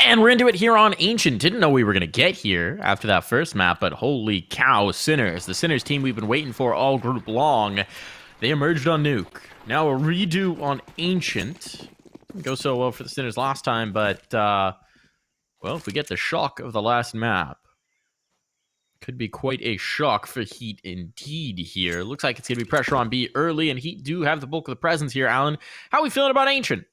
And we're into it here on Ancient. Didn't know we were going to get here after that first map, but holy cow, Sinners. The Sinners team we've been waiting for all group long. They emerged on Nuke. Now a redo on Ancient. Didn't go so well for the Sinners last time, but, well, if we get the shock of the last map, could be quite a shock for HEET indeed here. Looks like it's going to be pressure on B early, and HEET do have the bulk of the presence here, Alan. How are we feeling about Ancient?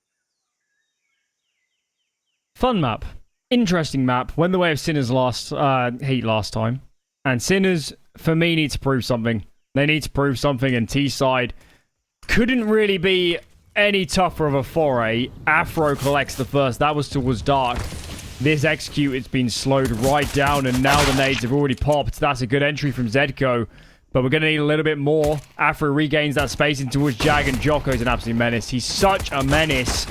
Fun map. Interesting map. Went the way of Sinners last HEET last time. And Sinners, for me, need to prove something. They need to prove something, and T-side couldn't really be any tougher of a foray. HEETafroo collects the first. That was towards dark. This execute, it's been slowed right down, and now the nades have already popped. That's a good entry from Zedko. But we're going to need a little bit more. HEETafroo regains that space in towards Jag, and Jocko's an absolute menace. He's such a menace.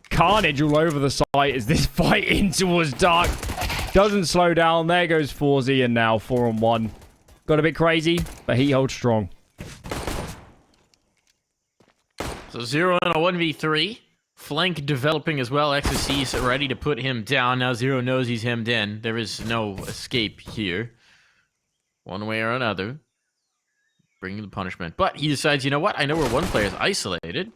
Carnage all over the site as this fight in towards dark doesn't slow down. There goes 4Z, and now 4-on-1. Got a bit crazy, but he holds strong. So 0 and a 1v3. Flank developing as well. XSC's ready to put him down. Now 0 knows he's hemmed in. There is no escape here. One way or another. Bringing the punishment. But he decides, you know what? I know where one player is isolated.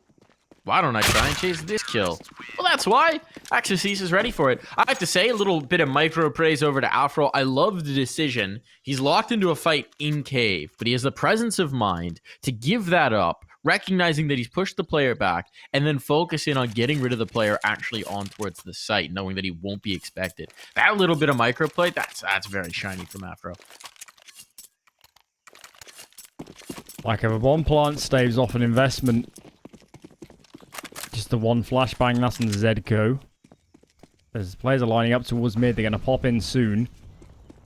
Why don't I try and chase this kill? Well, that's why. XSC's is ready for it. I have to say, a little bit of micro praise over to HEETafroo. I love the decision. He's locked into a fight in cave, but he has the presence of mind to give that up, recognizing that he's pushed the player back, and then focus in on getting rid of the player actually on towards the site, knowing that he won't be expected. That little bit of micro play, that's very shiny from HEETafroo. Like if a bomb plant staves off an investment. Just the one flashbang, that's in Zedko. As players are lining up towards mid, they're going to pop in soon.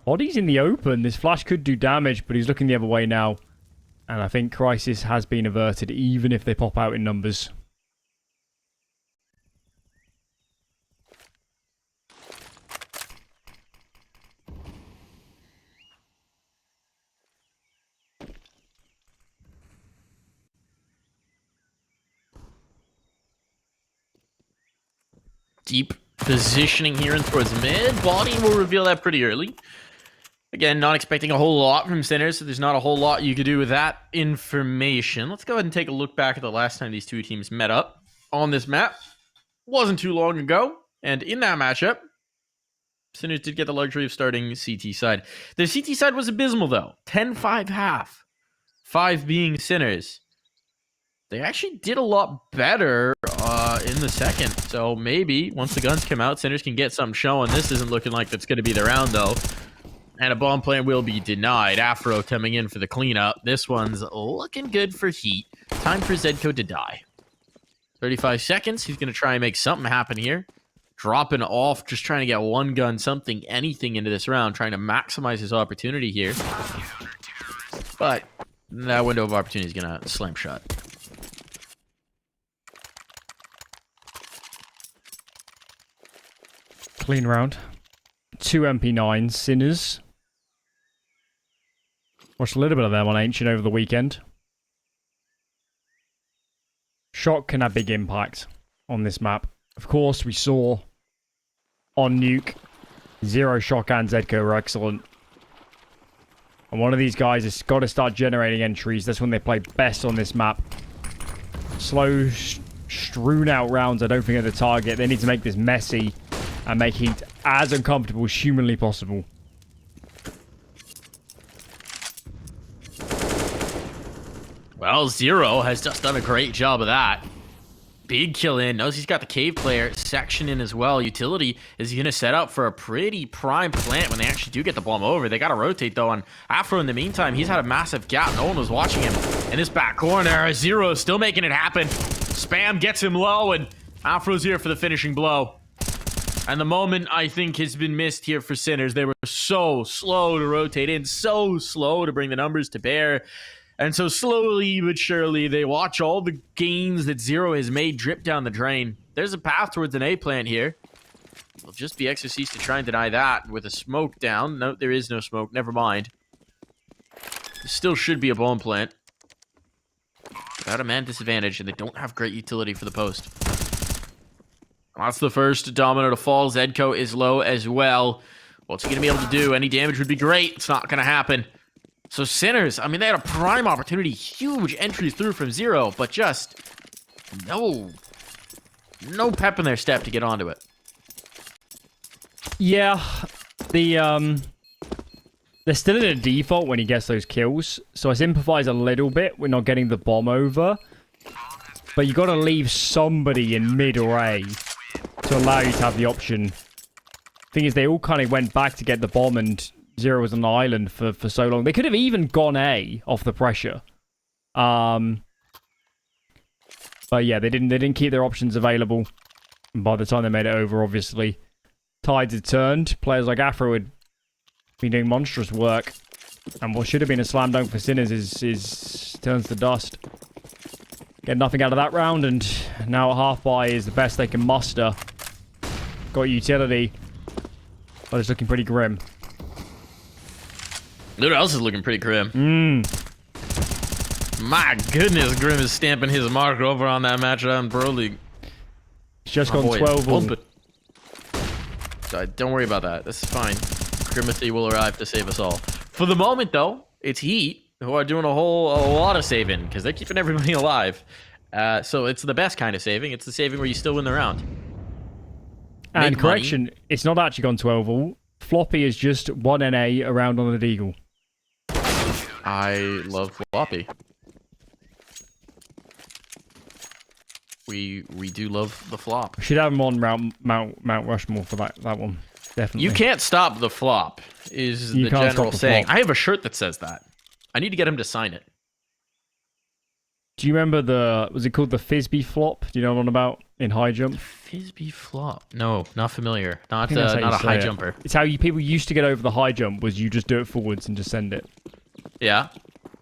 Body's in the open. This flash could do damage, but he's looking the other way now. And I think Crisis has been averted, even if they pop out in numbers. Deep positioning here and towards mid. Body will reveal that pretty early. Again, not expecting a whole lot from Sinners, so there's not a whole lot you could do with that information. Let's go ahead and take a look back at the last time these two teams met up on this map. Wasn't too long ago, and in that matchup, Sinners did get the luxury of starting CT side. Their CT side was abysmal, though. 10-5 half. 5 being Sinners. They actually did a lot better in the second. So maybe once the guns come out, Sinners can get something showing. This isn't looking like that's going to be the round, though. And a bomb plant will be denied. HEETafroo coming in for the cleanup. This one's looking good for HEET. Time for Zedko to die. 35 seconds. He's going to try and make something happen here. Dropping off, just trying to get one gun, something, anything into this round. Trying to maximize his opportunity here. But that window of opportunity is going to slam shut. Clean round. 2 MP9s. Sinners. Watched a little bit of them on Ancient over the weekend. Shock can have big impact on this map. Of course, we saw on Nuke, 0 Shock and Zedko were excellent. And one of these guys has got to start generating entries. That's when they play best on this map. Slow, strewn out rounds, I don't think, are the target. They need to make this messy and make HEET as uncomfortable as humanly possible. Well, 0 has just done a great job of that. Big kill in. Knows he's got the cave player section in as well. Utility is going to set up for a pretty prime plant when they actually do get the bomb over. They got to rotate, though, on HEETafroo in the meantime. He's had a massive gap. No one was watching him in this back corner. 0 still making it happen. Spam gets him low, and HEETafroo's here for the finishing blow. And the moment, I think, has been missed here for Sinners. They were so slow to rotate in, so slow to bring the numbers to bear. And so slowly but surely, they watch all the gains that 0 has made drip down the drain. There's a path towards an A plant here. It'll just be exercise to try and deny that with a smoke down. No, there is no smoke. Never mind. There still should be a bomb plant. Without a man disadvantage, and they don't have great utility for the post. That's the first domino to fall. Zedko is low as well. What's he going to be able to do? Any damage would be great. It's not going to happen. So Sinners, I mean, they had a prime opportunity. Huge entries through from zero, but just no pep in their step to get onto it. Yeah, they're still in a default when he gets those kills, so I sympathize a little bit with not getting the bomb over. But you got to leave somebody in mid or A to allow you to have the option. Thing is, they all kind of went back to get the bomb, and Zero was on the island for so long. They could have even gone A off the pressure. But yeah, they didn't keep their options available. And by the time they made it over, obviously, tides had turned. Players like HEETafroo had been doing monstrous work, and what should have been a slam dunk for Sinners is turns to dust. Get nothing out of that round, and now a half buy is the best they can muster. Got utility, but it's looking pretty grim. What else is looking pretty grim? My goodness, Grim is stamping his mark over on that match on Pro League. He's just gone 12. Don't worry about that. This is fine. Grimacy will arrive to save us all. For the moment, though, it's Heat who are doing a lot of saving because they're keeping everybody alive. So it's the best kind of saving. It's the saving where you still win the round. And correction, it's not actually gone 12 all. Floppy is just 1 NA around on the Deagle. I love Floppy. We do love the flop. We should have him on Mount Rushmore for that one. Definitely. You can't stop the flop, is the general saying. I have a shirt that says that. I need to get him to sign it. Do you remember was it called the Frisbee flop? Do you know what I'm on about in high jump? Frisbee flop? No, not familiar. Not a high jumper. It's how people used to get over the high jump, was you just do it forwards and just send it. Yeah?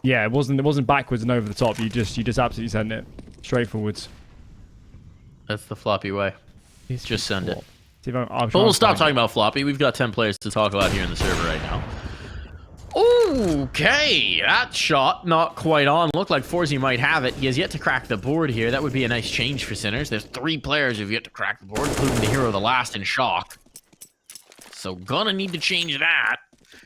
Yeah, it wasn't backwards and over the top. You just absolutely send it straight forwards. That's the floppy way. Just send it. But we'll stop talking about floppy. We've got 10 players to talk about here in the server right now. Okay, that shot not quite on. Looked like Forzy might have it. He has yet to crack the board here. That would be a nice change for Sinners. There's 3 players who've yet to crack the board, including the hero of the last in Shock. So gonna need to change that.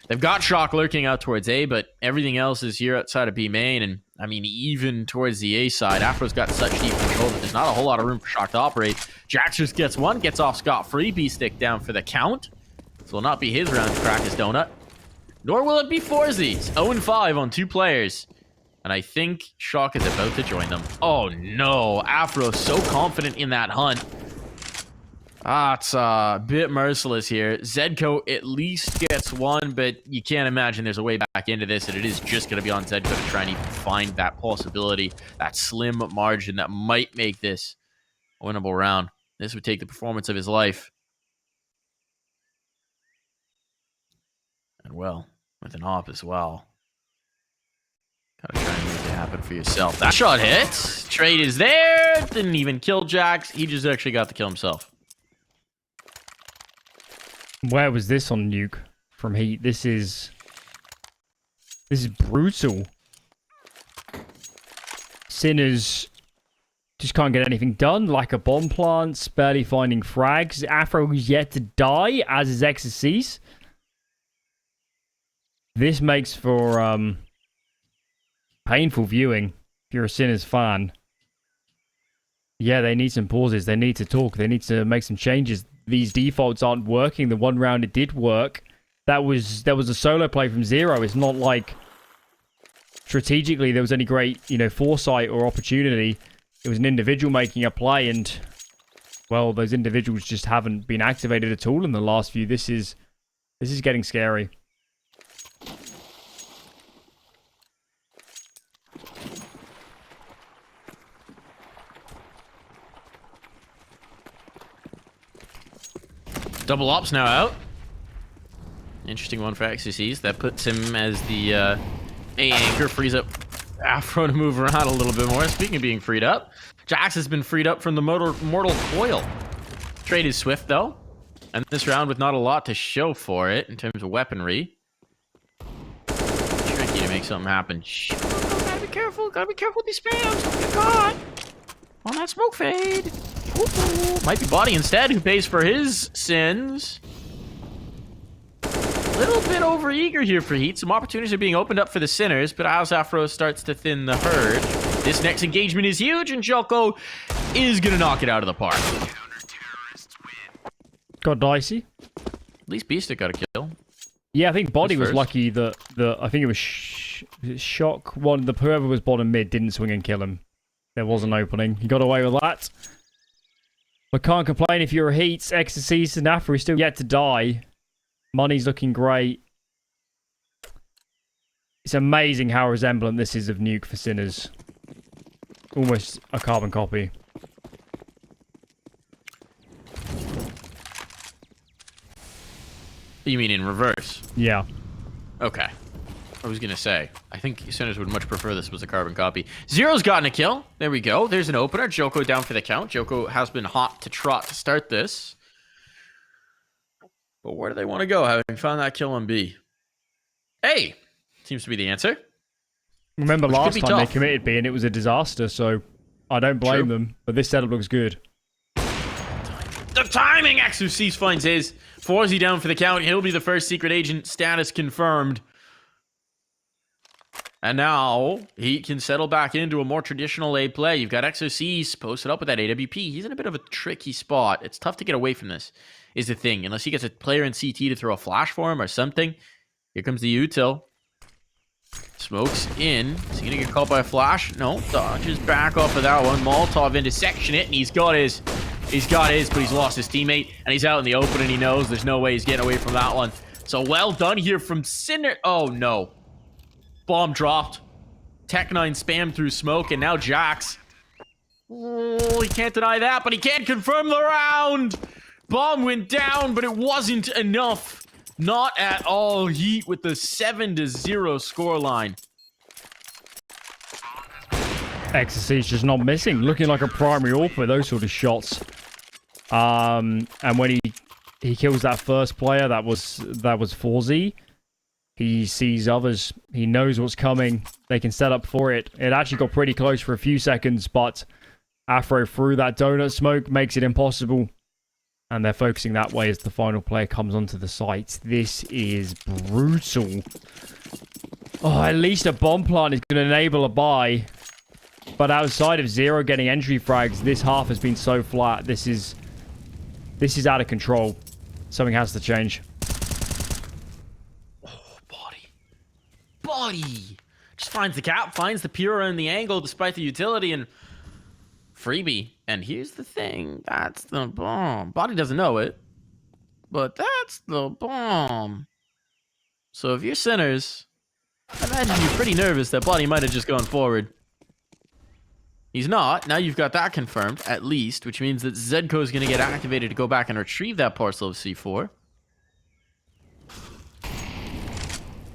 They've got Shock lurking out towards A, but everything else is here outside of B main, and I mean, even towards the A side, Afro's got such deep control that there's not a whole lot of room for Shock to operate. Jax just gets one, gets off scot-free, B-stick down for the count. This will not be his round to crack his donut. Nor will it be Forzy's. 0-5 on 2 players. And I think Shock is about to join them. Oh no, Afro so confident in that hunt. It's a bit merciless here. Zedko at least gets one, but you can't imagine there's a way back into this, and it is just going to be on Zedko to try and even find that possibility, that slim margin that might make this a winnable round. This would take the performance of his life. And well, with an op as well. Gotta try and make it happen for yourself. That shot hits. Trade is there. Didn't even kill Jax. He just actually got to kill himself. Where was this on Nuke from Heat? This is brutal. Sinners just can't get anything done. Like a bomb plants, barely finding frags. Afro is yet to die, as is Exorcise. This makes for painful viewing if you're a Sinners fan. Yeah, they need some pauses. They need to talk. They need to make some changes. These defaults aren't working. The one round it did work. There was a solo play from Zero. It's not like strategically there was any great, foresight or opportunity. It was an individual making a play, and well, those individuals just haven't been activated at all in the last few. This is getting scary. Double ops now out. Interesting one for Exorcise. That puts him as the A anchor. Frees up Afro to move around a little bit more. Speaking of being freed up, Jax has been freed up from the mortal coil. Trade is swift, though. And this round with not a lot to show for it in terms of weaponry. Tricky to make something happen. Gotta be careful with these spams. Don't get caught on that smoke fade. Ooh, might be Body instead who pays for his sins. A little bit overeager here for Heat. Some opportunities are being opened up for the Sinners, but HEETafroo starts to thin the herd. This next engagement is huge, and Joko is going to knock it out of the park. Got dicey. At least Beastic got a kill. Yeah, I think Body was first. lucky that I think it was Shock. Whoever was bottom mid didn't swing and kill him. There was an opening. He got away with that. But can't complain if you're a Heat. Ecstasy, SINNERSshock is still yet to die. Money's looking great. It's amazing how resemblant this is of Nuke for Sinners. Almost a carbon copy. You mean in reverse? Yeah. Okay. I was going to say, I think Sinners would much prefer this was a carbon copy. Zero's gotten a kill. There we go. There's an opener. Joko down for the count. Joko has been hot to trot to start this. But where do they want to go, having found that kill on B? A seems to be the answer. Remember last time they tough. committed B and it was a disaster, so I don't blame them. But this setup looks good. The timing! Exorcist finds his. Forzy down for the count. He'll be the first secret agent. Status confirmed. And now, Heat can settle back into a more traditional A play. You've got Exorcist posted up with that AWP. He's in a bit of a tricky spot. It's tough to get away from this, is the thing. Unless he gets a player in CT to throw a flash for him or something. Here comes the util. Smokes in. Is he going to get caught by a flash? No. Dodges back off of that one. Molotov intersection it, and he's got his, but he's lost his teammate, and he's out in the open, and he knows there's no way he's getting away from that one. So well done here from Sinner. Oh, no. Bomb dropped. Tech9 spammed through smoke, and now Jax. Oh, he can't deny that, but he can't confirm the round. Bomb went down, but it wasn't enough. Not at all. Heat with the 7-0 scoreline. Ecstasy's just not missing. Looking like a primary AWP with those sort of shots. And when he kills that first player, that was Forzy. He sees others. He knows what's coming. They can set up for it. It actually got pretty close for a few seconds, but Afro through that donut smoke makes it impossible. And they're focusing that way as the final player comes onto the site. This is brutal. Oh, at least a bomb plant is going to enable a buy. But outside of Zero getting entry frags, this half has been so flat. This is out of control. Something has to change. Oh, Body. Just finds the cap, finds the Pura and the angle despite the utility, and freebie. And here's the thing. That's the bomb. Body doesn't know it, but that's the bomb. So if you're Sinners, I imagine you're pretty nervous that Body might have just gone forward. He's not. Now you've got that confirmed, at least, which means that SINNERSshock is going to get activated to go back and retrieve that parcel of C4.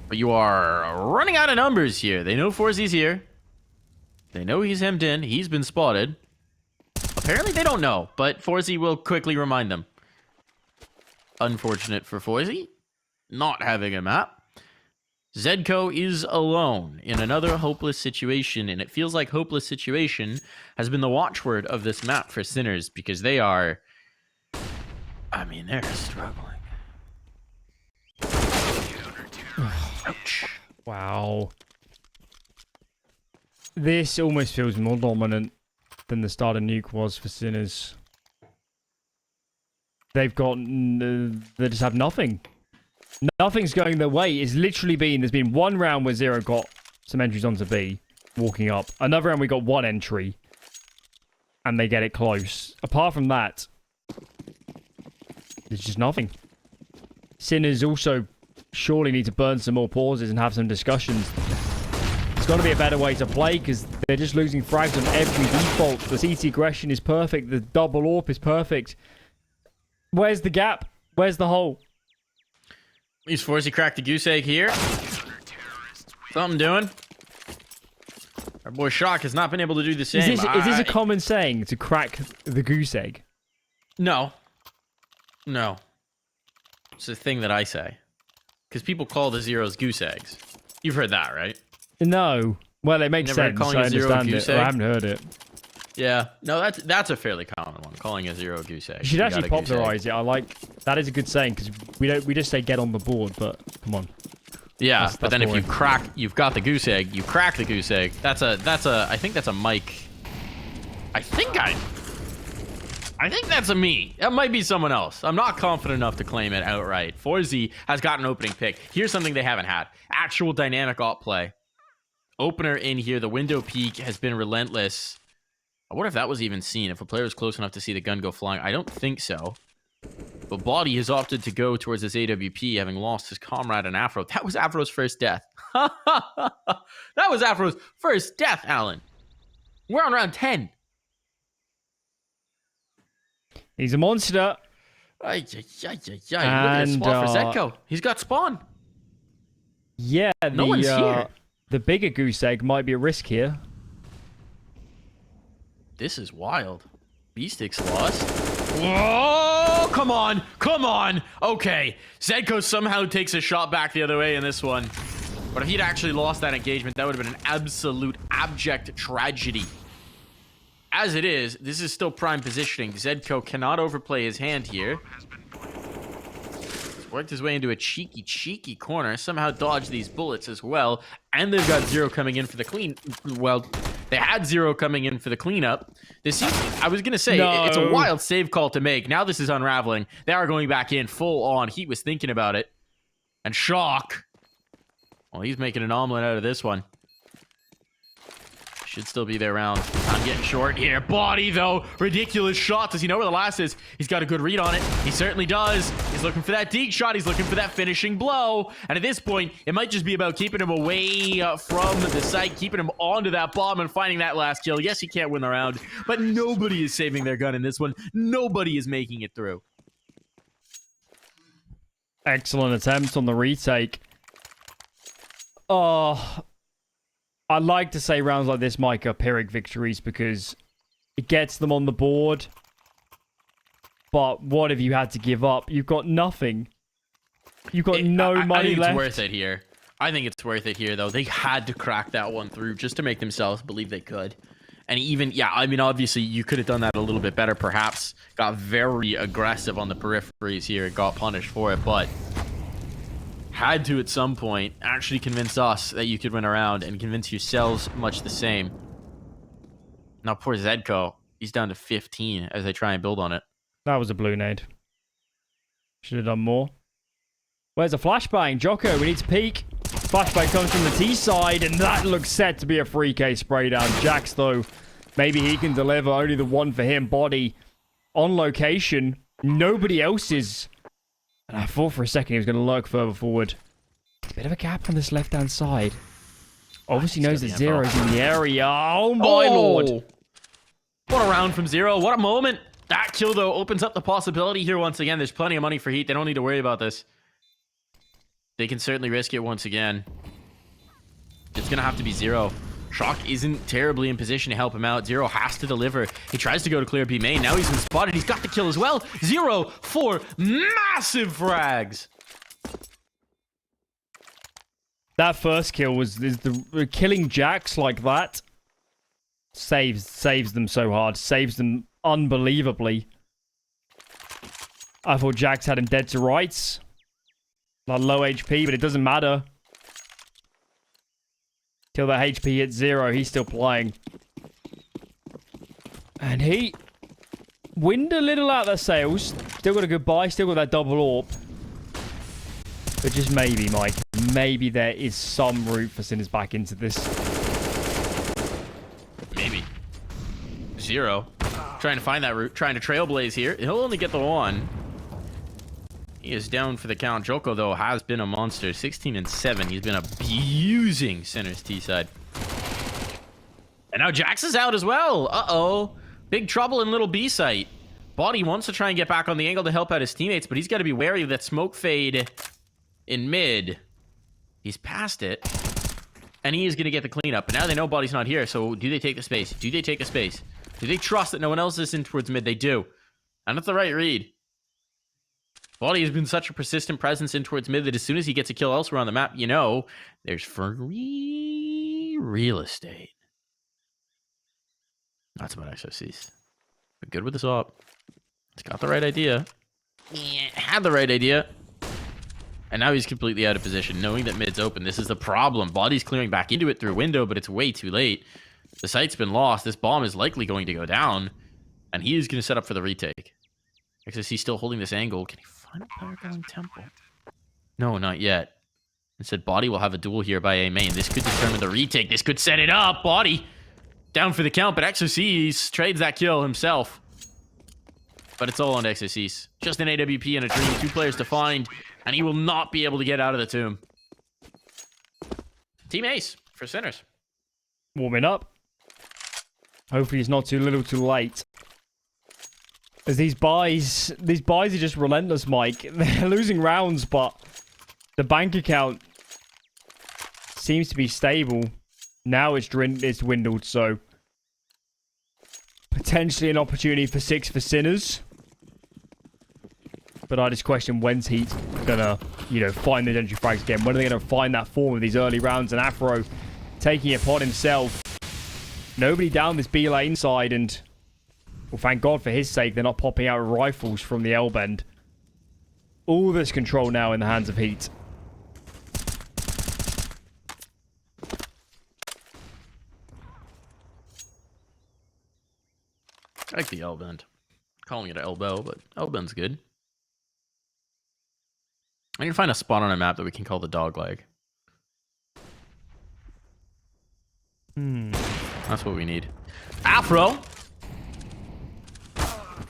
But you are running out of numbers here. They know Forzy's here. They know he's hemmed in. He's been spotted. Apparently they don't know, but Forzy will quickly remind them. Unfortunate for Forzy, not having a map. SINNERSshock is alone in another hopeless situation, and it feels like hopeless situation has been the watchword of this map for Sinners, because they are, I mean, they're struggling. Ouch. Wow. This almost feels more dominant than the start of Nuke was for Sinners. They've got... they just have nothing. Nothing's going their way. It's literally been... There's been one round where Zero got some entries onto B, walking up. Another round we got one entry, and they get it close. Apart from that, there's just nothing. Sinners also surely need to burn some more pauses and have some discussions. It's got to be a better way to play, because they're just losing frags on every default. The CT aggression is perfect. The double AWP is perfect. Where's the gap? Where's the hole? He's forced to crack the goose egg here. Something doing. Our boy Shock has not been able to do the same. Is this a common saying, to crack the goose egg? No. No. It's a thing that I say. Because people call the zeros goose eggs. You've heard that, right? No. Well, it makes Never heard sense. calling I a zero understand goose it. I egg? haven't heard it. Yeah, no, that's a fairly common one. Calling a zero goose egg. You should actually got a goose egg. popularize it. I like that is a good saying because we just say get on the board, but come on. Yeah, but then boring. if you've got the goose egg, you crack the goose egg. I think that's a Mike. I think that's a me. That might be someone else. I'm not confident enough to claim it outright. 4Z has got an opening pick. Here's something they haven't had. Actual dynamic op play. Opener in here. The window peak has been relentless. I wonder if that was even seen. If a player was close enough to see the gun go flying. I don't think so. But Body has opted to go towards his AWP, having lost his comrade in Afro. That was Afro's first death. That was Afro's first death, Alan. We're on round 10. He's a monster. Look at his spawn for SINNERSzedko. He's got spawn. Yeah, no one's here. The bigger goose egg might be a risk here. This is wild. B-Stick's lost. Whoa! Come on! Come on! Okay. Zedko somehow takes a shot back the other way in this one. But if he'd actually lost that engagement, that would have been an absolute abject tragedy. As it is, this is still prime positioning. Zedko cannot overplay his hand here. He's worked his way into a cheeky corner. Somehow dodged these bullets as well. And they've got zero coming in for the clean. Well, they had zero coming in for the cleanup. This seems, I was going to say, it's a wild save call to make. Now this is unraveling. They are going back in full on. Heat was thinking about it. And Shock. Well, he's making an omelet out of this one. Should still be there around. I'm getting short here. Body, though. Ridiculous shot. Does he know where the last is? He's got a good read on it. He certainly does. He's looking for that deep shot. He's looking for that finishing blow. And at this point, it might just be about keeping him away from the site, keeping him onto that bomb and finding that last kill. Yes, he can't win the round, but nobody is saving their gun in this one. Nobody is making it through. Excellent attempt on the retake. Oh, I like to say rounds like this, Mike, are Pyrrhic victories because it gets them on the board. But what have you had to give up? You've got nothing. You've got no money I think left. it's worth it here. I think it's worth it here, though. They had to crack that one through just to make themselves believe they could. And even, yeah, I mean, obviously, you could have done that a little bit better, perhaps. Got very aggressive on the peripheries here and got punished for it, but had to, at some point, actually convince us that you could win a round and convince yourselves much the same. Now, poor Zedko. He's down to 15 as they try and build on it. That was a blue nade. Should have done more. Where's a flashbang? Jocko, we need to peek. Flashbang comes from the T side, and that looks set to be a 3K spray down. Jax, though, maybe he can deliver. Only the one for him. Body on location. Nobody else is. And I thought for a second he was going to lurk further forward. Bit of a gap on this left-hand side. Obviously knows that Zero's in the area. Oh, my lord. What a round from Zero. What a moment. That kill, though, opens up the possibility here once again. There's plenty of money for Heat. They don't need to worry about this. They can certainly risk it once again. It's going to have to be Zero. Shock isn't terribly in position to help him out. Zero has to deliver. He tries to go to clear B main. Now he's been spotted. He's got the kill as well. 0 for massive frags. That first kill was the killing Jax like that. Saves them so hard. Saves them unbelievably. I thought Jax had him dead to rights. Like low HP, but it doesn't matter. Till that HP hits 0, he's still playing. And he wind a little out their sails. Still got a good buy, still got that double AWP. But just maybe, Mike, maybe there is some route for Sinners back into this. Maybe. 0. Trying to find that route, trying to trailblaze here. He'll only get the one. He is down for the count. Joko, though, has been a monster. 16 and 7. He's been abusing Sinner's T side. And now Jax is out as well. Uh-oh. Big trouble in little B site. Body wants to try and get back on the angle to help out his teammates, but he's got to be wary of that smoke fade in mid. He's past it. And he is going to get the cleanup. But now they know Body's not here, so do they take the space? Do they take the space? Do they trust that no one else is in towards mid? They do. And that's the right read. Body has been such a persistent presence in towards mid that as soon as he gets a kill elsewhere on the map, you know, there's free real estate. That's about XOCs. But good with this op. He's got the right idea. Yeah, had the right idea. And now he's completely out of position, knowing that mid's open. This is the problem. Body's clearing back into it through a window, but it's way too late. The site's been lost. This bomb is likely going to go down. And he is going to set up for the retake. XOC still holding this angle. Can he find a player going temple? No, not yet. Instead, Body will have a duel here by A main. This could determine the retake. This could set it up. Body down for the count, but XOC trades that kill himself. But it's all on XOCs. Just an AWP and a dream. 2 players to find, and he will not be able to get out of the tomb. Team Ace for Sinners. Warming up. Hopefully it's not too little too late. As these buys are just relentless, Mike. They're losing rounds, but the bank account seems to be stable. Now it's dwindled, so potentially an opportunity for 6 for Sinners. But I just question when's Heat gonna, find the entry frags again. When are they gonna find that form of these early rounds? And Afro taking it upon himself. Nobody down this B lane side, and well, thank God for his sake, they're not popping out rifles from the L bend. All this control now in the hands of Heat. I like the L bend. Calling it an elbow, but L bend's good. I need to find a spot on a map that we can call the dog leg. That's what we need. Afro!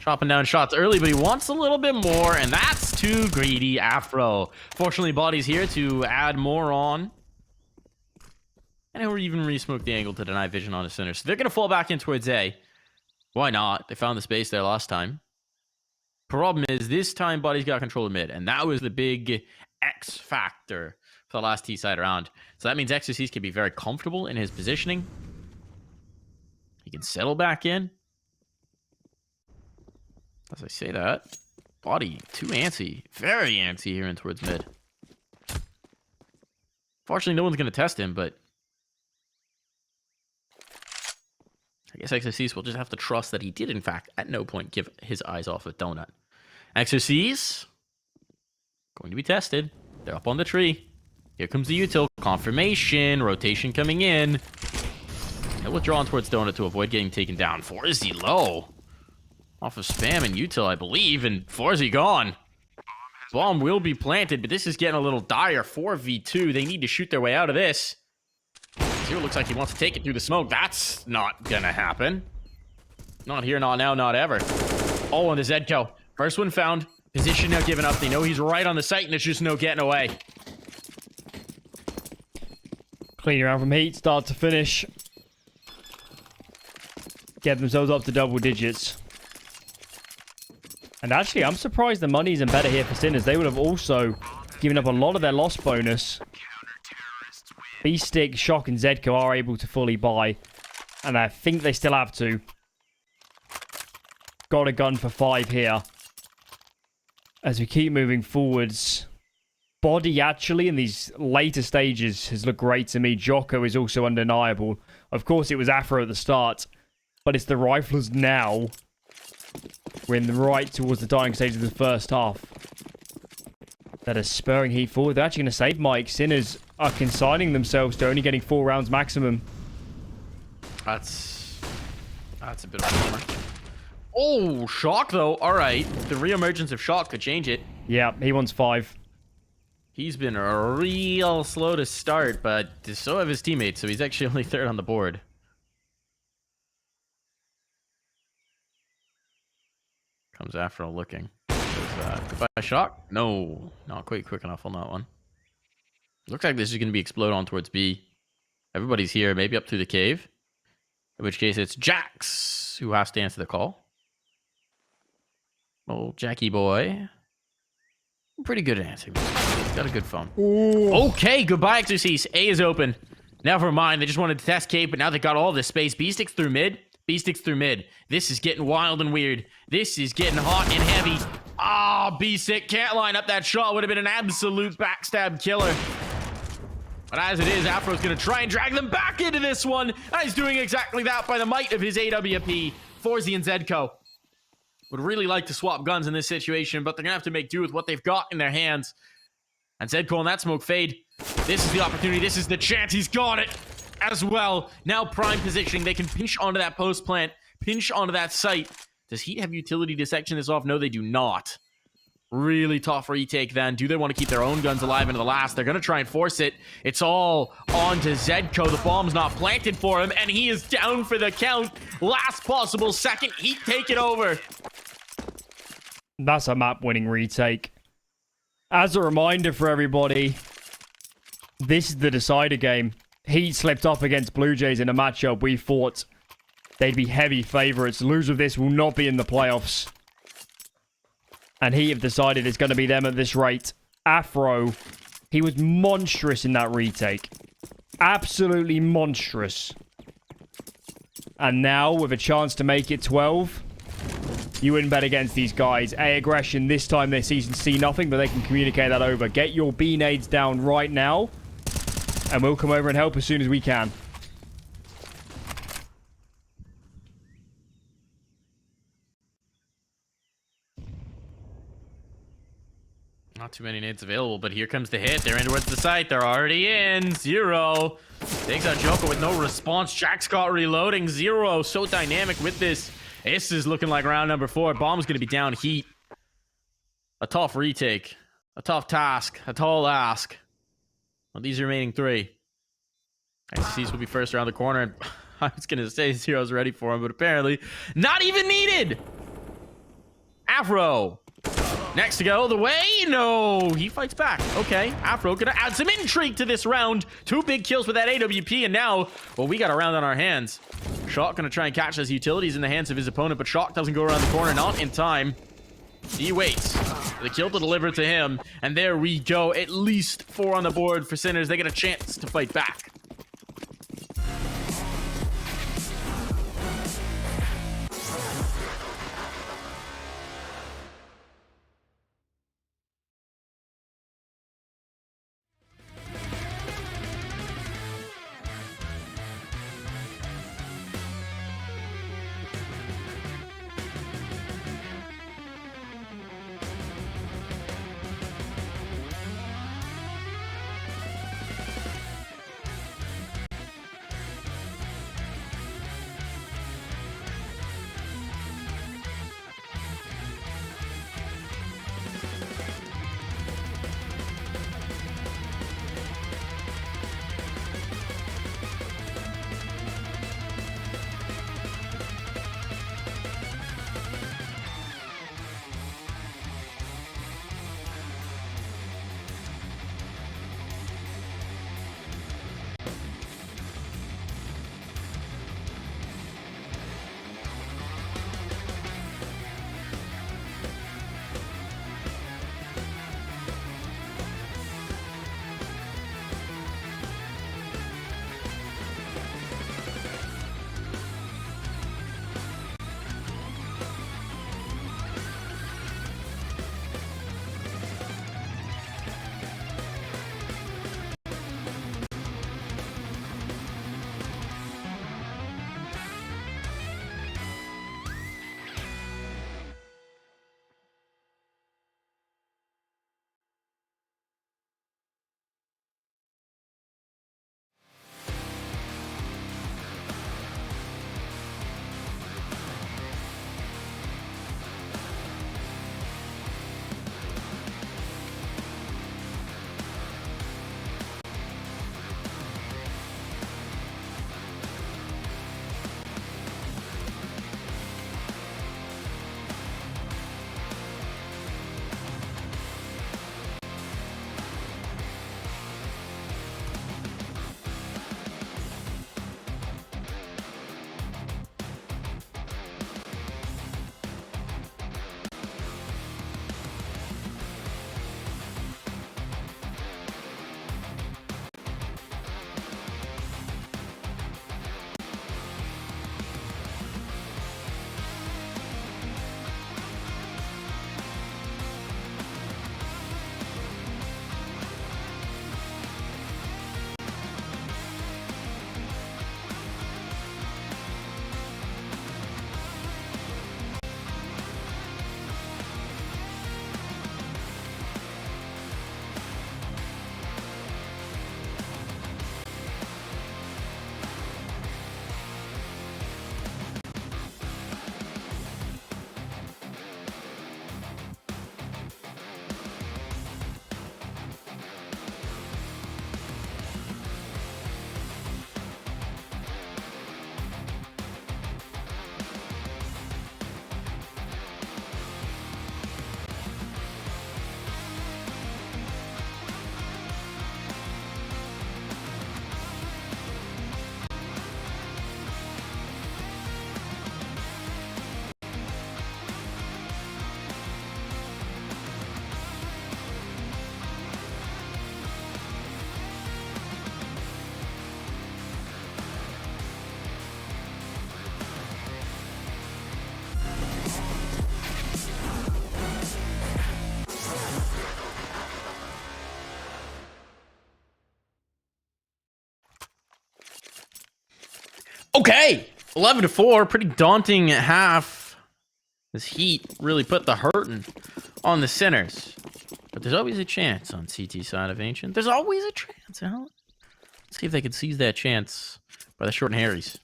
Chopping down shots early, but he wants a little bit more, and that's too greedy, Afro. Fortunately, Body's here to add more on. And he'll even re-smoke the angle to deny vision on his center. So they're going to fall back in towards A. Why not? They found the space there last time. Problem is, this time Body's got control of mid, and that was the big X factor for the last T side round. So that means XOCs can be very comfortable in his positioning. He can settle back in. As I say that, Body too antsy, very antsy here in towards mid. Fortunately, no one's going to test him, but I guess XOCs will just have to trust that he did, in fact, at no point give his eyes off with Donut. XOCs going to be tested. They're up on the tree. Here comes the util. Confirmation. Rotation coming in. He'll withdraw towards Donut to avoid getting taken down. Forzy low. Off of spam and util, I believe, and Forzy gone. Bomb will be planted, but this is getting a little dire. 4v2. They need to shoot their way out of this. Zero looks like he wants to take it through the smoke. That's not gonna happen. Not here, not now, not ever. All on the Zedko. First one found. Position now given up. They know he's right on the site, and there's just no getting away. Clean around from Heat, start to finish. Get themselves up to double digits. And actually, I'm surprised the money isn't better here for Sinners. They would have also given up a lot of their loss bonus. B-Stick, Shock, and Zedko are able to fully buy. And I think they still have to. Got a gun for 5 here. As we keep moving forwards. Body, actually, in these later stages, has looked great to me. Jocko is also undeniable. Of course, it was Afro at the start. But it's the riflers now. We're in right towards the dying stage of the first half. That are spurring Heat forward. They're actually going to save Mike. Sinners are consigning themselves to only getting 4 rounds maximum. That's a bit of a bummer. Oh, Shock, though. All right. The reemergence of Shock could change it. Yeah, he wants 5. He's been real slow to start, but so have his teammates, so he's actually only 3rd on the board. Comes Afro looking. Goodbye, Shock? No, not quite quick enough on that one. Looks like this is going to be explode on towards B. Everybody's here, maybe up through the cave. In which case, it's Jax who has to answer the call. Oh, Jackie boy. Pretty good at answering. He's got a good phone. Ooh. Okay, goodbye, XOCs. A is open. Never mind. They just wanted to test Cave, but now they got all this space. B sticks through mid. B sticks through mid. This is getting wild and weird. This is getting hot and heavy. Ah, B stick can't line up that shot. Would have been an absolute backstab killer. But as it is, Afro's going to try and drag them back into this one. And he's doing exactly that by the might of his AWP. Forzy and Zedko would really like to swap guns in this situation, but they're going to have to make do with what they've got in their hands. And Zedko on that smoke fade. This is the opportunity. This is the chance. He's got it as well. Now prime positioning. They can pinch onto that post plant, pinch onto that site. Does Heat have utility to section this off? No, they do not. Really tough retake then. Do they want to keep their own guns alive into the last? They're going to try and force it. It's all on to Zedko. The bomb's not planted for him, and he is down for the count. Last possible second. Heat take it over. That's a map-winning retake. As a reminder for everybody, this is the decider game. Heat slipped up against Blue Jays in a matchup we thought they'd be heavy favorites. Loser of this will not be in the playoffs. And Heat have decided it's going to be them at this rate. Afro, he was monstrous in that retake. Absolutely monstrous. And now, with a chance to make it 12, you wouldn't bet against these guys. A aggression, this time they see nothing, but they can communicate that over. Get your B-nades down right now, and we'll come over and help as soon as we can. Not too many nades available, but here comes the hit. They're in towards the site. They're already in. Zero. Takes out Joko with no response. Jack Scott reloading. Zero. So dynamic with this. This is looking like round number 4. Bomb's going to be down Heat. A tough retake. A tough task. A tall ask. Well, these remaining 3. XCs will be first around the corner. I was going to say Zero's ready for him, but apparently not even needed. Afro. Next to go the way. No, he fights back. Okay, Afro gonna add some intrigue to this round. 2 big kills with that AWP, and now, well, we got a round on our hands. Shock gonna try and catch his utilities in the hands of his opponent, but Shock doesn't go around the corner, not in time. He waits. The kill to deliver to him, and there we go. At least 4 on the board for Sinners. They get a chance to fight back. Okay, 11-4, pretty daunting half. This Heat really put the hurting on the Sinners. But there's always a chance on CT side of Ancient. There's always a chance, Alan. Let's see if they can seize that chance by the short and Harrys.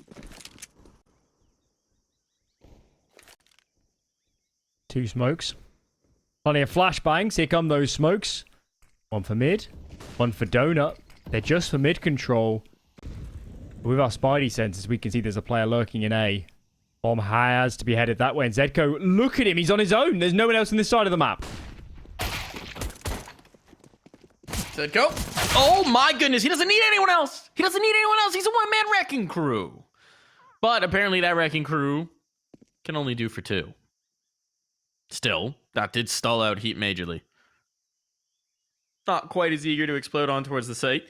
2 smokes. Plenty of flashbangs. Here come those smokes. 1 for mid. 1 for donut. They're just for mid control. With our Spidey senses, we can see there's a player lurking in A. Bomb has to be headed that way. And Zedko, look at him. He's on his own. There's no one else on this side of the map. Zedko. Oh my goodness. He doesn't need anyone else. He doesn't need anyone else. He's a one-man wrecking crew. But apparently that wrecking crew can only do for 2. Still, that did stall out Heat majorly. Not quite as eager to explode on towards the site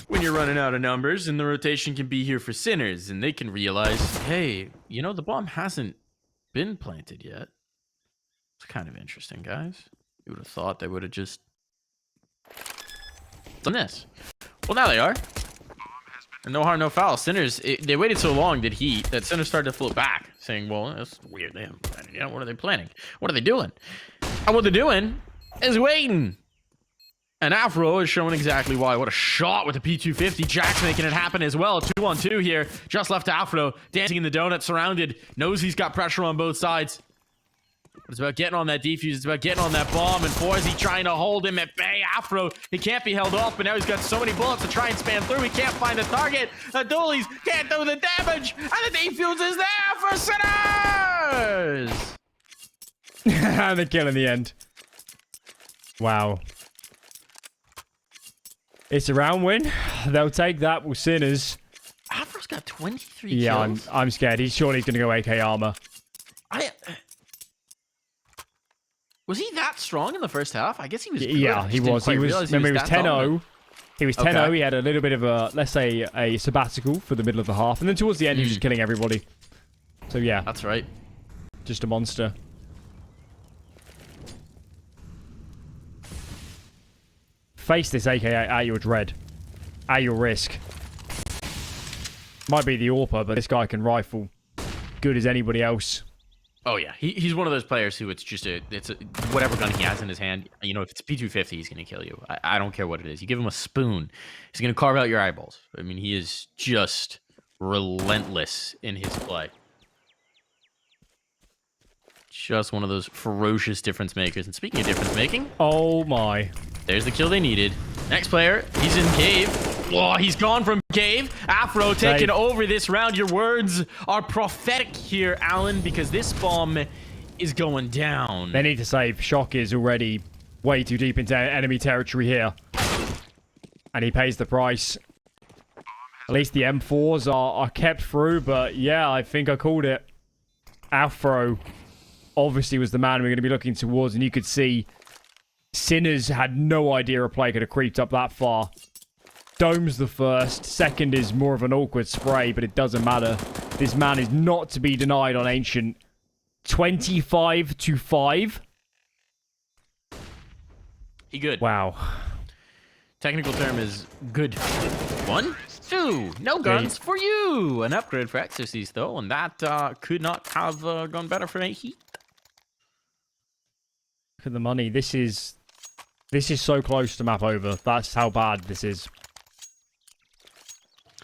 when you're running out of numbers, and the rotation can be here for Sinners, and they can realize, hey, you know, the bomb hasn't been planted yet. It's kind of interesting, guys. You would have thought they would have just done this. Well, now they are. And no harm, no foul. Sinners, they waited so long, did Heat, that Sinners started to float back, saying, well, that's weird. They haven't planted yet. What are they planning? What are they doing? And what they're doing is waiting. And Afro is showing exactly why. What a shot with the P250. Jack's making it happen as well. 2-on-2 here. Just left to Afro. Dancing in the donut, surrounded. Knows he's got pressure on both sides. It's about getting on that defuse. It's about getting on that bomb. And Forzy trying to hold him at bay. Afro, he can't be held off, but now he's got so many bullets to try and span through. He can't find the target. The Doolies can't do the damage. And the defuse is there for Sinners. And the kill in the end. Wow. It's a round win. They'll take that with Sinners. Afro's got 23 yeah, kills. I'm scared. He's surely going to go AK armor. Was he that strong in the first half? I guess he was good. Yeah, he was. Remember, he was 10-0. He was 10-0. Okay. He had a little bit of a, let's say, a sabbatical for the middle of the half. And then towards the end, he was just killing everybody. So, yeah. That's right. Just a monster. Face this AK at your dread. At your risk. Might be the AWPer, but this guy can rifle. Good as anybody else. Oh, yeah. He's one of those players who it's whatever gun he has in his hand. You know, if it's P250, he's going to kill you. I don't care what it is. You give him a spoon, he's going to carve out your eyeballs. I mean, he is just relentless in his play. Just one of those ferocious difference makers. And speaking of difference making... Oh, my. There's the kill they needed. Next player, he's in cave. Oh, he's gone from cave. Afro taking over this round. Your words are prophetic here, Alan, because this bomb is going down. They need to save. Shock is already way too deep into enemy territory here. And he pays the price. At least the M4s are kept through, but yeah, I think I called it. Afro obviously was the man we're going to be looking towards, and you could see Sinners had no idea a play could have creeped up that far. Dome's the first. Second is more of an awkward spray, but it doesn't matter. This man is not to be denied on Ancient. 25-5. He good. Wow. Technical term is good. 1, 2. No guns for you. An upgrade for Exorcist, though, and that could not have gone better for a Heat. Look at the money. This is so close to map over. That's how bad this is.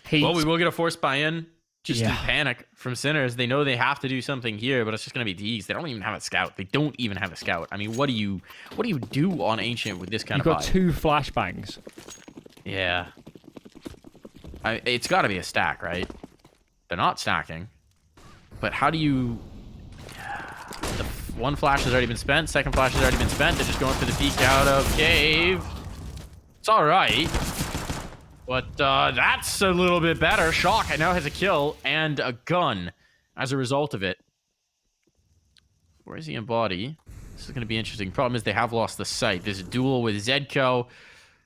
Heat. Well, we will get a forced buy-in. Just in panic from Sinners. They know they have to do something here, but it's just going to be D's. They don't even have a scout. They don't even have a scout. I mean, what do you do on Ancient with this kind of buy? You've got 2 flashbangs. Yeah. It's got to be a stack, right? They're not stacking. But how do you... The one flash has already been spent. Second flash has already been spent. They're just going for the peek out of cave. It's all right. But that's a little bit better. Shock now has a kill and a gun as a result of it. Where is he in body? This is going to be interesting. Problem is they have lost the sight. There's a duel with Zedko.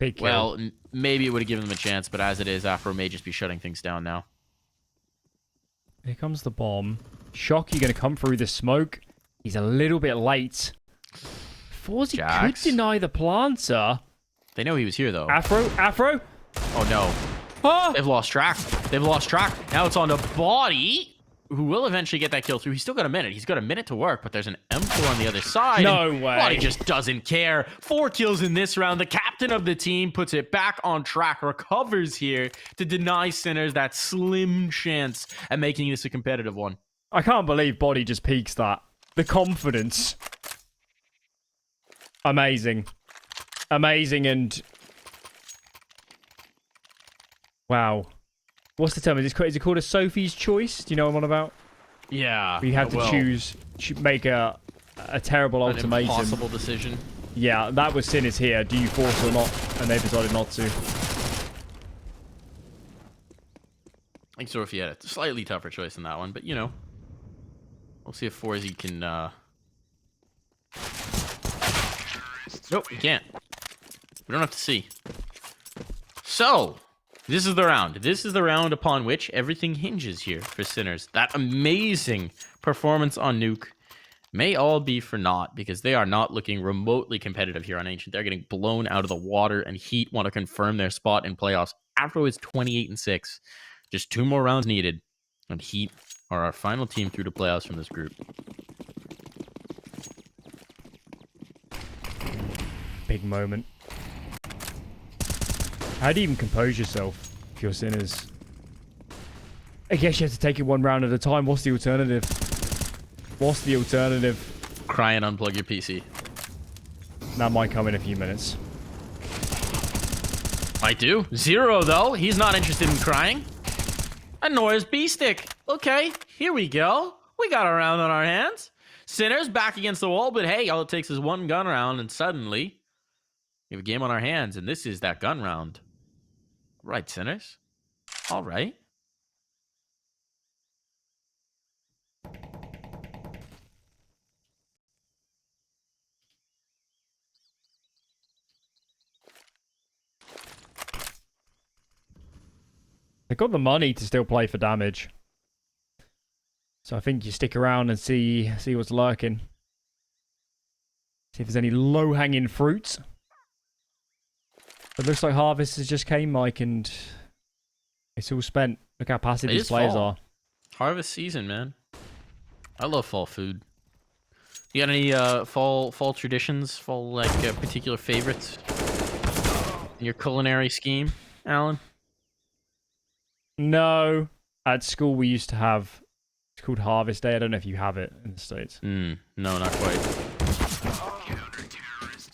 Big kill. Well, maybe it would have given them a chance, but as it is, Afro may just be shutting things down now. Here comes the bomb. Shock, you're going to come through the smoke. He's a little bit late. Forzy could deny the planter. They know he was here, though. Afro? Oh, no. Oh! They've lost track. They've lost track. Now it's on the body, who will eventually get that kill through. He's still got a minute. He's got a minute to work, but there's an M4 on the other side. No way. Body just doesn't care. 4 kills in this round. The captain of the team puts it back on track, recovers here to deny Sinners that slim chance at making this a competitive one. I can't believe Body just peaks that. The confidence. Amazing. Amazing and... Wow. What's the term? Is it called a Sophie's Choice? Do you know what I'm on about? Yeah. We had to choose, make a terrible ultimatum. An impossible decision. Yeah, that was Sinners here. Do you force or not? And they decided not to. I think Sophie had a slightly tougher choice in that one, but you know. We'll see if 4Z can, Nope, you can't. We don't have to see. So, this is the round. This is the round upon which everything hinges here for Sinners. That amazing performance on Nuke may all be for naught because they are not looking remotely competitive here on Ancient. They're getting blown out of the water, and HEET want to confirm their spot in playoffs. HEETafroo is 28-6. Just 2 more rounds needed, and HEET are our final team through to playoffs from this group. Big moment. How do you even compose yourself if you're Sinners? I guess you have to take it 1 round at a time. What's the alternative? What's the alternative? Cry and unplug your PC. That might come in a few minutes. Might do. 0, though. He's not interested in crying. And nor is B-Stick. Okay, here we go. We got a round on our hands. Sinners back against the wall, but hey, all it takes is 1 gun round, and suddenly we have a game on our hands, and this is that gun round. Right, Sinners. All right. They've got the money to still play for damage. So I think you stick around and see what's lurking. See if there's any low-hanging fruits. It looks like Harvest has just came, Mike, and it's all spent. Look how passive these players are. Harvest season, man. I love fall food. You got any fall traditions, fall like particular favorites in your culinary scheme, Alan? No. At school we used to have, it's called Harvest Day. I don't know if you have it in the States. No, not quite.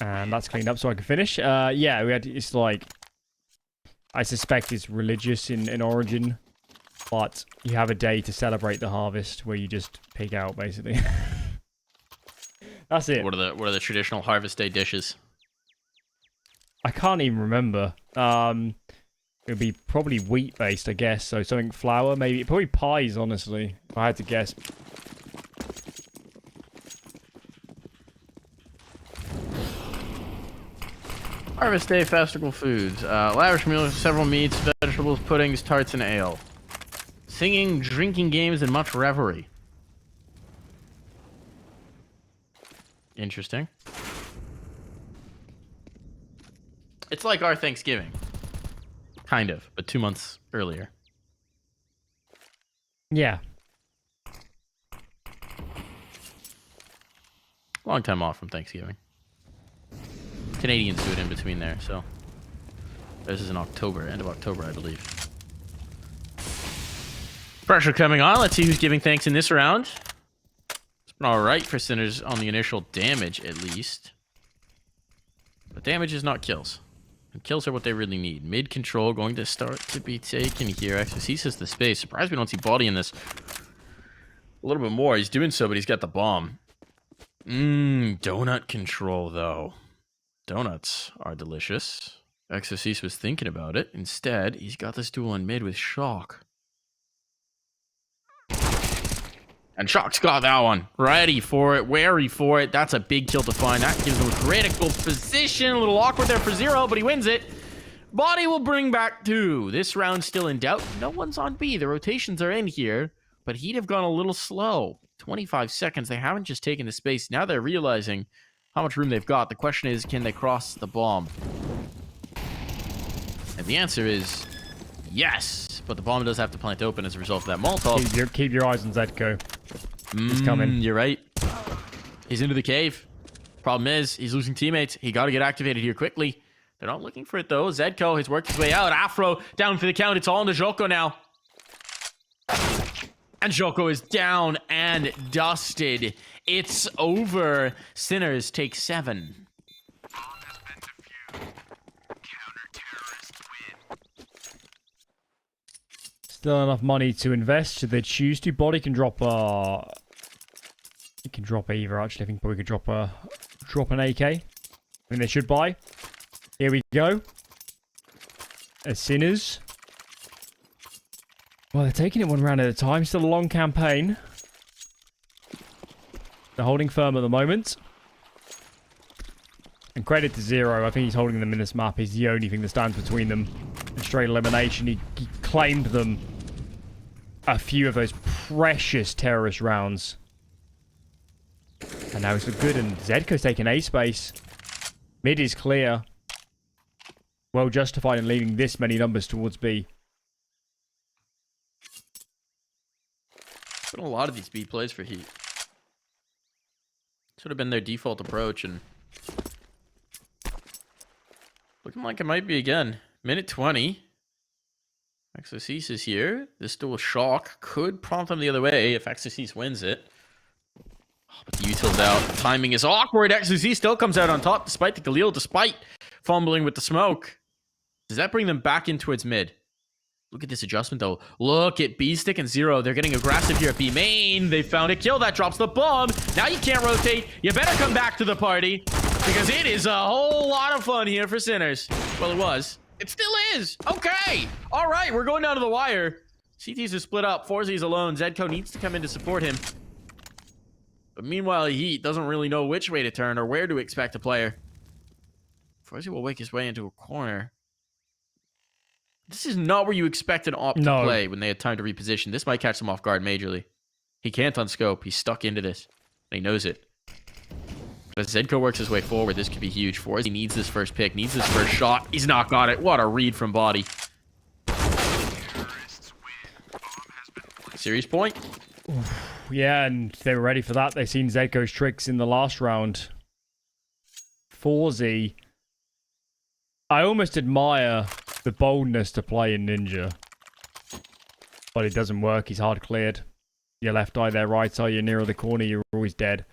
And that's cleaned up so I can finish. Yeah, we had, it's like, I suspect it's religious in origin, but you have a day to celebrate the harvest where you just pig out, basically. That's it. What are the traditional Harvest Day dishes? I can't even remember. It would be probably wheat-based, I guess. So something flour, maybe. Probably pies, honestly, if I had to guess. Harvest Day festival foods. Lavish meals, several meats, vegetables, puddings, tarts, and ale. Singing, drinking games, and much revelry. Interesting. It's like our Thanksgiving. Kind of, but 2 months earlier. Yeah. Long time off from Thanksgiving. Canadians do it in between there, so. This is in October, end of October, I believe. Pressure coming on. Let's see who's giving thanks in this round. It's been alright for Sinners on the initial damage, at least. But damage is not kills. And kills are what they really need. Mid control going to start to be taken here. Exorcist has the space. Surprised we don't see Body in this a little bit more. He's doing so, but he's got the bomb. Donut control, though. Donuts are delicious. Exorcist was thinking about it. Instead, he's got this duel in mid with Shock. And Shock's got that one. Ready for it. Wary for it. That's a big kill to find. That gives him a critical position. A little awkward there for 0, but he wins it. Body will bring back 2. This round's still in doubt. No one's on B. The rotations are in here, but HEET have gone a little slow. 25 seconds. They haven't just taken the space. Now they're realizing how much room they've got. The question is, can they cross the bomb? And the answer is Yes, but the bomb does have to plant open as a result of that Molotov. Keep your eyes on Zedko. He's coming. You're right. He's into the cave. Problem is, he's losing teammates. He got to get activated here quickly. They're not looking for it, though. Zedko has worked his way out. Afro down for the count. It's all into Joko now. And Joko is down and dusted. It's over. Sinners take 7. Still enough money to invest. Should they choose to? Body can drop he can drop either, actually. I think Body could drop an AK. I think they should buy. Here we go. Sinners. Well, they're taking it one round at a time. Still a long campaign. They're holding firm at the moment. And credit to Zero. I think he's holding them in this map. He's the only thing that stands between them and straight elimination. He claimed them a few of those precious terrorist rounds. And now he's for good. And Zedko's taking A space. Mid is clear. Well justified in leaving this many numbers towards B. Been a lot of these B plays for Heat. Should have been their default approach, and looking like it might be again. Minute 20. Exorcist is here. This dual shock could prompt them the other way if Exorcist wins it. Oh, but the util's out. Timing is awkward. Exorcist still comes out on top despite the Galil, despite fumbling with the smoke. Does that bring them back in towards mid? Look at this adjustment, though. Look at B-Stick and Zero. They're getting aggressive here at B main. They found a kill. That drops the bomb. Now you can't rotate. You better come back to the party, because it is a whole lot of fun here for Sinners. Well, it was. It still is. Okay. All right, we're going down to the wire. CTs are split up. 4Z's alone. Zedko needs to come in to support him. But meanwhile, Heat doesn't really know which way to turn or where to expect a player. 4Z will wake his way into a corner. This is not where you expect an op to play when they had time to reposition. This might catch them off guard majorly. He can't unscope. He's stuck into this. And he knows it. But as Zedko works his way forward, this could be huge for us. He needs this first pick, needs this first shot. He's not got it. What a read from Body. Series point. Yeah, and they were ready for that. They've seen Zedko's tricks in the last round. 4Z. I almost admire the boldness to play in Ninja. But it doesn't work. He's hard cleared. Your left eye, their right eye, you're nearer the corner, you're always dead.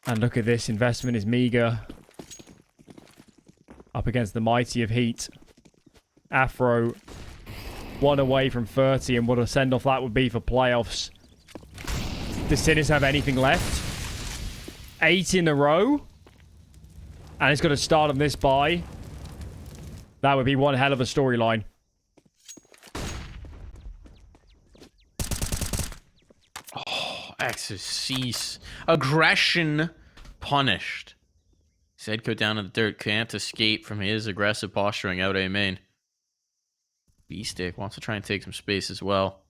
And look at this. Investment is meager. Up against the mighty of Heat. Afro. 1 away from 30, and what a send-off that would be for playoffs. Does Sinners have anything left? 8 in a row? And it's got to start on this buy. That would be one hell of a storyline. Oh, Exorcist. Aggression punished. Zedko down in the dirt. Can't escape from his aggressive posturing out A main. B-Stick wants to try and take some space as well.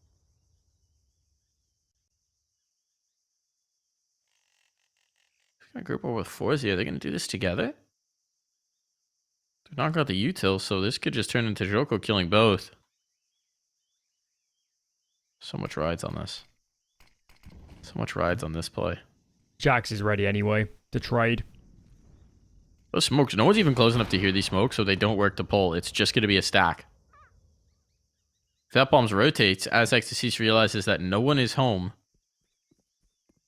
He's going to group over with 4Z. Are they going to do this together? They've not got the util, so this could just turn into Joko killing both. So much rides on this. So much rides on this play. Jax is ready anyway to trade. Those smokes. No one's even close enough to hear these smokes, so they don't work to pull. It's just going to be a stack. If that bombs rotates, as Exorcist realizes that no one is home,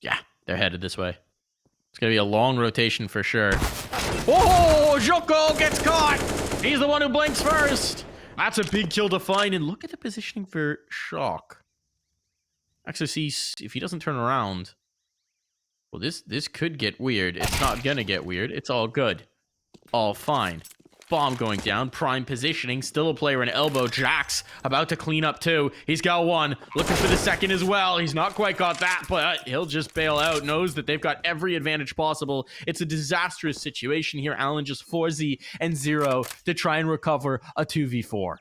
yeah, they're headed this way. It's going to be a long rotation for sure. Oh, Joko gets caught! He's the one who blinks first! That's a big kill to find, and look at the positioning for Shock. Exorcist, if he doesn't turn around, well, this could get weird. It's not going to get weird. It's all good. All fine. Bomb going down, prime positioning, still a player in elbow. Jax about to clean up too. He's got one, looking for the second as well. He's not quite got that, but he'll just bail out. Knows that they've got every advantage possible. It's a disastrous situation here. Allen just 4Z and 0 to try and recover a 2v4.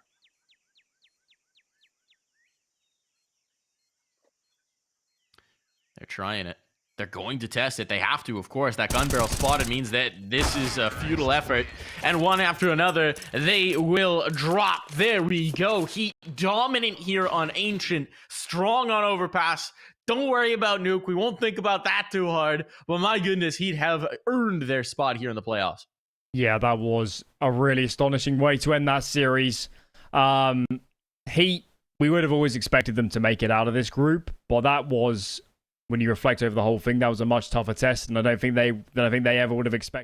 They're trying it. They're going to test it. They have to, of course. That gun barrel spotted means that this is a futile effort. And one after another, they will drop. There we go. Heat dominant here on Ancient. Strong on Overpass. Don't worry about Nuke. We won't think about that too hard. But my goodness, Heat have earned their spot here in the playoffs. Yeah, that was a really astonishing way to end that series. Heat, we would have always expected them to make it out of this group. But that was... when you reflect over the whole thing, that was a much tougher test, and I don't think they ever would have expected.